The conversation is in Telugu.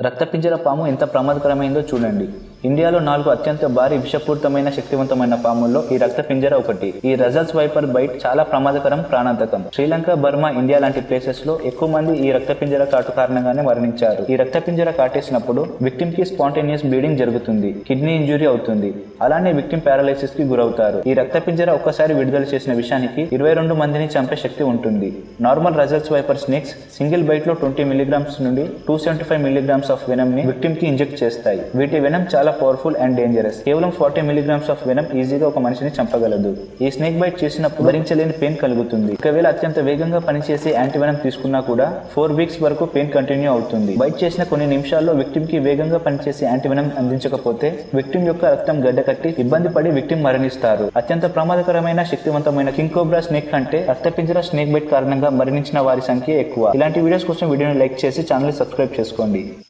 రక్తపింజర పాము ఎంత ప్రమాదకరమైందో చూడండి. ఇండియాలో 4 అత్యంత భారీ విషపూరితమైన శక్తివంతమైన పాముల్లో ఈ రక్తపింజర ఒకటి. ఈ రజల్స్ వైపర్ బైట్ చాలా ప్రమాదకరం, ప్రాణాంతకం. శ్రీలంక, బర్మా, ఇండియా లాంటి ప్లేసెస్ లో ఎక్కువ మంది ఈ రక్తపింజర కాటు కారణంగానే మరణించారు. ఈ రక్తపింజర కాటేసినప్పుడు విక్టిమ్ కి స్పాంటేనియస్ బ్లీడింగ్ జరుగుతుంది, కిడ్నీ ఇంజురీ అవుతుంది, అలానే విక్టిమ్ పారాలైసిస్ కి గురవుతారు. ఈ రక్తపింజర ఒక్కసారి విడుదల చేసిన విషయానికి 22 మందిని చంపే శక్తి ఉంటుంది. Normal Russell's viper snakes single bite లో 20 మిలీగ్రామ్స్ నుండి 275 మిలీగ్రామ్స్ ఆఫ్ వెనమ్ ని విక్టిమ్ కి ఇంజెక్ట్ చేస్తాయి. వీటి వెనమ్ చాలా పవర్ఫుల్ అండ్ డేంజరస్. కేవలం 40 మిలీగ్రామ్స్ ఆఫ్ వెనమ్ ఈజీగా ఒక మనిషిని చంపగలదు. ఈ స్నేక్ బైట్ చేసినప్పుడు భరించలేని పెయిన్ కలుగుతుంది. ఒకవేళ అత్యంత వేగంగా పనిచేసే యాంటీవెనమ్ తీసుకున్నా కూడా 4 వీక్స్ వరకు పెయిన్ కంటిన్యూ అవుతుంది. బైట్ చేసిన కొన్ని నిమిషాల్లో విక్టిమ్ కి వేగంగా పనిచేసే యాంటీవెనమ్ అందించకపోతే విక్టిమ్ యొక్క రక్తం గడ్డకట్టి ఇబ్బంది పడి విక్టిమ్ మరణిస్తారు. అత్యంత ప్రమాదకరమైన శక్తివంతమైన కింగ్ కోబ్రా స్నేక్ కంటే రక్తపింజర స్నేక్ బైట్ కారణంగా మరణించిన వారి సంఖ్య ఎక్కువ. ఇలాంటి వీడియోస్ కోసం వీడియోని లైక్ చేసి ఛానల్ సబ్స్క్రైబ్ చేసుకోండి.